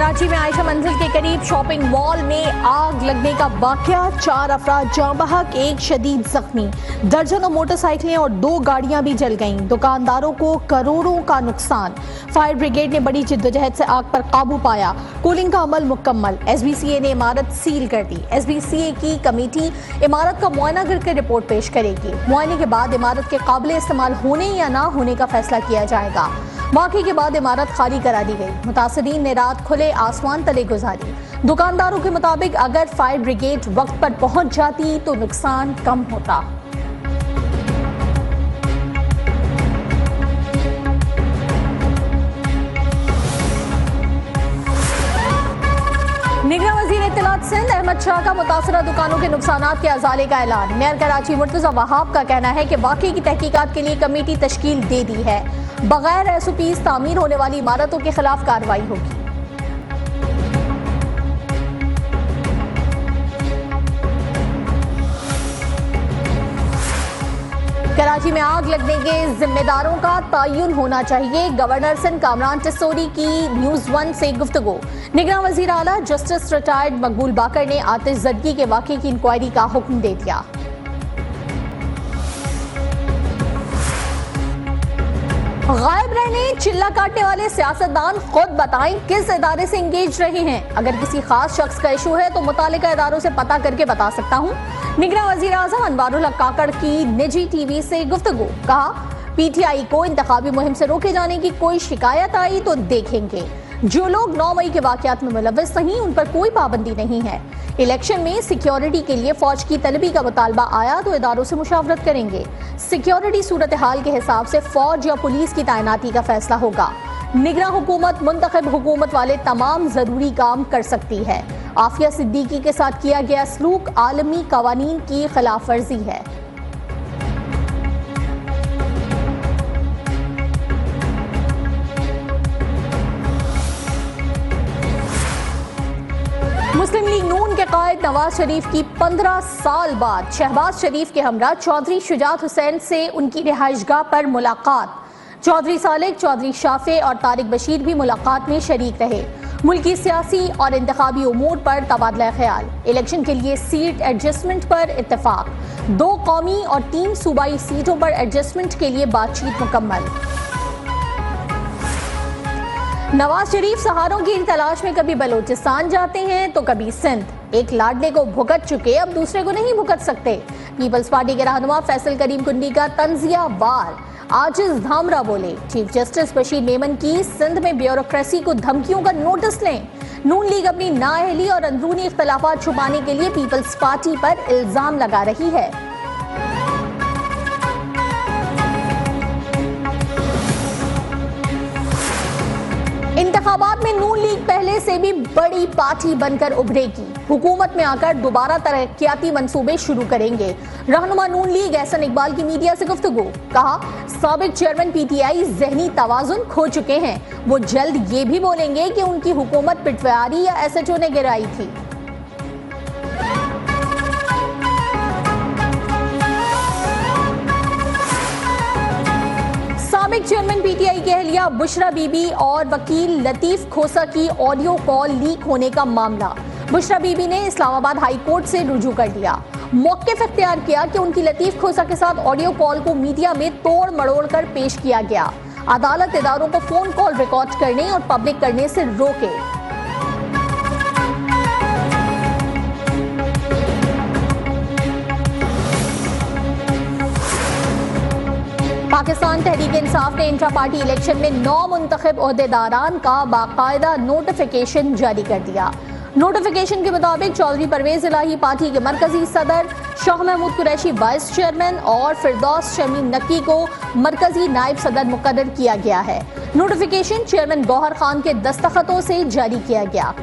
कराची में आयशा मंजिल के करीब शॉपिंग मॉल में आग लगने का वाकया, 4 अफराद जाँ बहक, 1 शदीद जख्मी। दर्जनों मोटरसाइकिलें और 2 गाड़ियां भी जल गईं। दुकानदारों को करोड़ों का नुकसान। फायर ब्रिगेड ने बड़ी जिद्दोजहद से आग पर काबू पाया। कूलिंग का अमल मुकम्मल। SBCA ने इमारत सील कर दी। SBCA की कमेटी इमारत का मुआयना करके रिपोर्ट पेश करेगी। मुआयने के बाद इमारत के काबिल इस्तेमाल होने या ना होने का फैसला किया जाएगा। वाक़े के बाद इमारत खाली करा दी गई। मुतासरीन ने रात खुले आसमान तले गुजारी। दुकानदारों के मुताबिक अगर फायर ब्रिगेड वक्त पर पहुंच जाती तो नुकसान कम होता। निगरान वज़ीर इत्तलात सिंध अहमद शाह का मुतासरा दुकानों के नुकसानात के अजाले का ऐलान। मेयर कराची मुर्तज़ा वहाब का कहना है कि वाक़े की तहकीकात के लिए कमेटी तश्कील दे दी है। बगैर SOPs तामीर होने वाली इमारतों के खिलाफ कार्रवाई होगी। कराची में आग लगने के जिम्मेदारों का तयन होना चाहिए। गवर्नर सिंध कामरान टिसोरी की न्यूज़ 1 से गुफ्तगू। निगरान वज़ीर आला जस्टिस रिटायर्ड मकबूल बाकर ने आतिशज़दगी के वाक़े की इंक्वायरी का हुक्म दे दिया। गायब रहने, चिल्ला काटने वाले सियासतदान खुद बताएं किस इदारे से इंगेज रहे हैं। अगर किसी खास शख्स का इशू है तो मुतालिका इदारों से पता करके बता सकता हूँ। निगरान वज़ीर आज़म अनवारुल हक काकड़ की निजी TV से गुफ्तगू। कहा, PTI को इंतखाबी मुहिम से रोके जाने की कोई शिकायत आई तो देखेंगे। जो लोग 9 मई के वाक़यात में मुलव्वस नहीं, उन पर कोई पाबंदी नहीं है। इलेक्शन में सिक्योरिटी के लिए फौज की तलबी का मुतालबा आया तो इदारों से मुशावरत करेंगे। सिक्योरिटी सूरत हाल के हिसाब से फौज या पुलिस की तैनाती का फैसला होगा। निगरान हुकूमत मुंतखब हुकूमत वाले तमाम जरूरी काम कर सकती है। आफिया सिद्दीकी के साथ किया गया सलूक आलमी कवानीन की खिलाफ वर्जी है। मुस्लिम लीग नून के कायद नवाज शरीफ की 15 साल बाद शहबाज शरीफ के हमरा चौधरी शुजात हुसैन से उनकी रिहाइशगाह पर मुलाकात। चौधरी सालिक, चौधरी शाफे और तारिक बशीर भी मुलाकात में शरीक रहे। मुल्की सियासी और इंतखाबी उमूर पर तबादला ख्याल। इलेक्शन के लिए सीट एडजस्टमेंट पर इत्तेफाक। 2 कौमी और 3 सूबाई सीटों पर एडजस्टमेंट के लिए बातचीत मुकम्मल। नवाज शरीफ सहारों की तलाश में कभी बलोचिस्तान जाते हैं तो कभी सिंध। एक लाडले को भुगत चुके, अब दूसरे को नहीं भुगत सकते। पीपल्स पार्टी के रहनुमा फैसल करीम कुंडी का तंजिया वार। आजिज धामरा बोले, चीफ जस्टिस बशीर मेमन की सिंध में ब्यूरोक्रेसी को धमकियों का नोटिस लें। नून लीग अपनी नाअहली और अंदरूनी इख्तलाफात छुपाने के लिए पीपल्स पार्टी पर इल्जाम लगा रही है। इंतखाबात में नून लीग पहले से भी बड़ी पार्टी बनकर उभरेगी। हुकूमत में आकर दोबारा तरक्याती मंसूबे शुरू करेंगे। रहनुमा नून लीग एहसन इकबाल की मीडिया से गुफ्तगू। कहा, साबिक चेयरमैन PTI जहनी तवाजुन खो चुके हैं। वो जल्द ये भी बोलेंगे कि उनकी हुकूमत पिटवारी या SHO ने गिराई थी। साबिक चेयरमैन PTI की अहलिया बुशरा बीबी और वकील लतीफ खोसा की ऑडियो कॉल लीक होने का मामला। बुशरा बीबी ने इस्लामाबाद हाई कोर्ट से रुजू कर लिया। मौक़िफ़ इख्तियार किया कि उनकी लतीफ खोसा के साथ ऑडियो कॉल को मीडिया में तोड़ मड़ोड़ कर पेश किया गया। अदालत इदारों को फोन कॉल रिकॉर्ड करने और पब्लिक करने से रोके। पाकिस्तान तहरीक इंसाफ ने इंट्रा पार्टी इलेक्शन में 9 मुंतखब ओहदेदारान का बाकायदा नोटिफिकेशन जारी कर दिया। नोटिफिकेशन के मुताबिक चौधरी परवेज इलाही पार्टी के मरकजी सदर, शाह महमूद कुरैशी वाइस चेयरमैन और फिरदौस शमीम नक्की को मरकजी नायब सदर मुकर्रर किया गया है। नोटिफिकेशन चेयरमैन गौहर खान के दस्तखतों से जारी किया गया।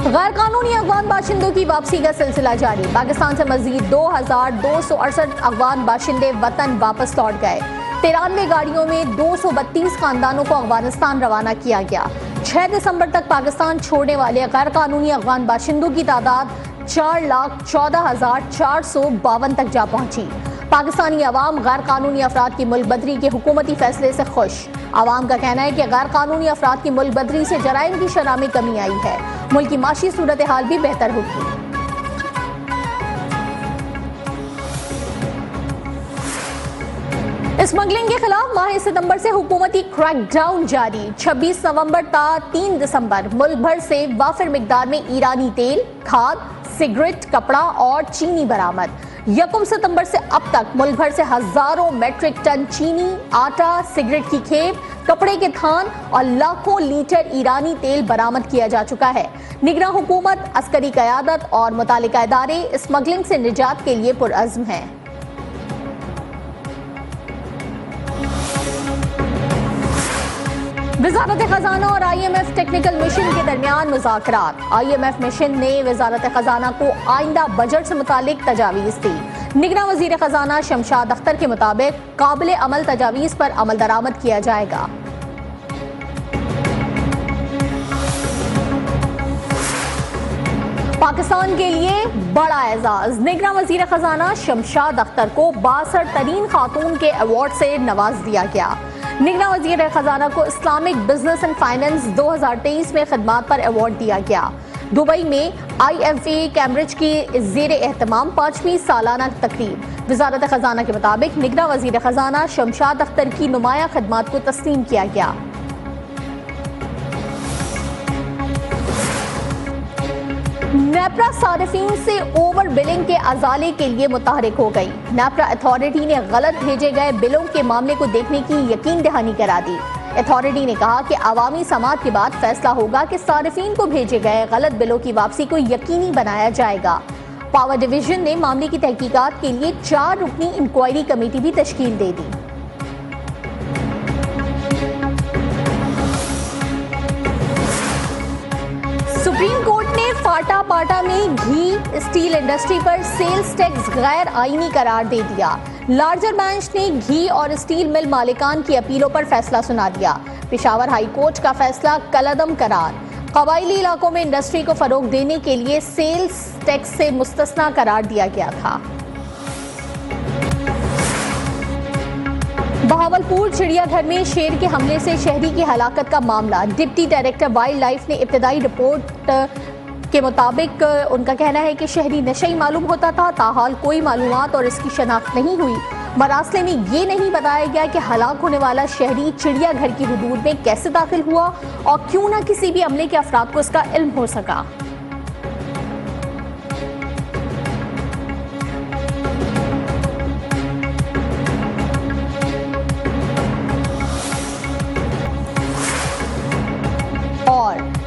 गैर कानूनी अफगान बाशिंदों की वापसी का सिलसिला जारी। पाकिस्तान से मजीद 2268 अफगान बाशिंदे वतन वापस लौट गए। 93 गाड़ियों में 232 खानदानों को अफगानिस्तान रवाना किया गया। 6 दिसंबर तक पाकिस्तान छोड़ने वाले गैर कानूनी अफगान बाशिंदों की तादाद 4,14,452 तक जा पहुंची। पाकिस्तानी अवाम गैर कानूनी अफराद की मुल्क बदरी के हुकूमती फैसले से खुश। अवाम का कहना है कि गैर कानूनी अफराद की मुल्क बदरी से जराइम की शरह में कमी आई है, मुल्क की माशी सूरत हाल भी बेहतर होगी। स्मगलिंग के खिलाफ माह सितंबर से हुकूमती क्रैकडाउन जारी। 26 नवंबर ता 3 दिसंबर मुल्क भर से वाफिर मिकदार में ईरानी तेल, खाद, सिगरेट, कपड़ा और चीनी बरामद। 1 सितंबर से अब तक मुल्क भर से हजारों मेट्रिक टन चीनी, आटा, सिगरेट की खेप, कपड़े के थान और लाखों लीटर ईरानी तेल बरामद किया जा चुका है। निगरान हुकूमत, अस्करी क़यादत और मुतालिका इदारे स्मगलिंग से निजात के लिए पुरअज़्म हैं। वजारत खजाना और IMF टेक्निकल मिशन के दरमियान मुज़ाकरात। IMF मिशन ने वजारत खजाना को आइंदा बजट से मुतालिक तजावीज़ दी। निगरान वज़ीर खजाना शमशाद अख्तर के मुताबिक काबिल अमल तजावीज़ पर अमल दरामद किया जाएगा। पाकिस्तान के लिए बड़ा एजाज। निगरान वज़ीर खजाना शमशाद अख्तर को 62 तरीन खातून के अवार्ड से नवाज दिया गया। निगरान वज़ीर खजाना को इस्लामिक बिजनेस एंड फाइनेंस 2023 में खिदमात पर अवार्ड दिया गया। दुबई में IFA कैम्ब्रिज की ज़ेर एहतमाम 5वीं सालाना तकरीब। वज़ारत खजाना के मुताबिक निगरान वज़ीर खजाना शमशाद अख्तर की नुमाया खिदमात को तस्लीम किया गया। नेपरा सारिफीन से ओवर बिलिंग के अजाले के लिए मुतहरिक हो गई। नेपरा अथॉरिटी ने गलत भेजे गए बिलों के मामले को देखने की यकीन दहानी करा दी। अथॉरिटी ने कहा कि अवामी समाअत के बाद फैसला होगा कि सारिफीन को भेजे गए गलत बिलों की वापसी को यकीनी बनाया जाएगा। पावर डिवीजन ने मामले की तहकीकात के लिए 4 रुकनी इंक्वायरी कमेटी भी तश्कील दे दी। सुप्रीम कोर्ट ने फाटा पाटा में घी स्टील इंडस्ट्री पर सेल्स टैक्स गैर आईनी करार दे दिया। लार्जर बेंच ने घी और स्टील मिल मालिकान की अपीलों पर फैसला सुना दिया। पेशावर हाई कोर्ट का फैसला कलअदम करार। कबायली इलाकों में इंडस्ट्री को फरोग देने के लिए सेल्स टैक्स से मुस्तस्ना करार दिया गया था। बहावलपुर चिड़ियाघर में शेर के हमले से शहरी की हलाकत का मामला। डिप्टी डायरेक्टर वाइल्ड लाइफ ने इब्तदाई रिपोर्ट के मुताबिक उनका कहना है कि शहरी नशई मालूम होता था, ताहाल कोई मालूमात और इसकी शनाख्त नहीं हुई। मरासले में ये नहीं बताया गया कि हलाक होने वाला शहरी चिड़ियाघर की हुदूद में कैसे दाखिल हुआ और क्यों ना किसी भी अमले के अफराद को इसका इल्म हो सका।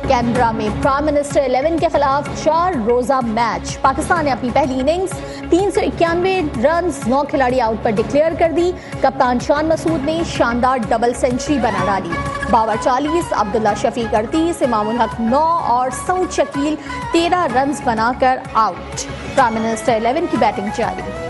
कैनबरा में प्राइम मिनिस्टर 11 के खिलाफ 4 रोजा मैच। पाकिस्तान ने अपनी पहली इनिंग्स 391 रन 9 खिलाड़ी आउट पर डिक्लेयर कर दी। कप्तान शान मसूद ने शानदार डबल सेंचुरी बना डाली। बाबर 40, अब्दुल्ला शफीक 38, इमामुल हक 9 और सऊद शकील 13 रन बनाकर आउट। प्राइम मिनिस्टर 11 की बैटिंग जारी।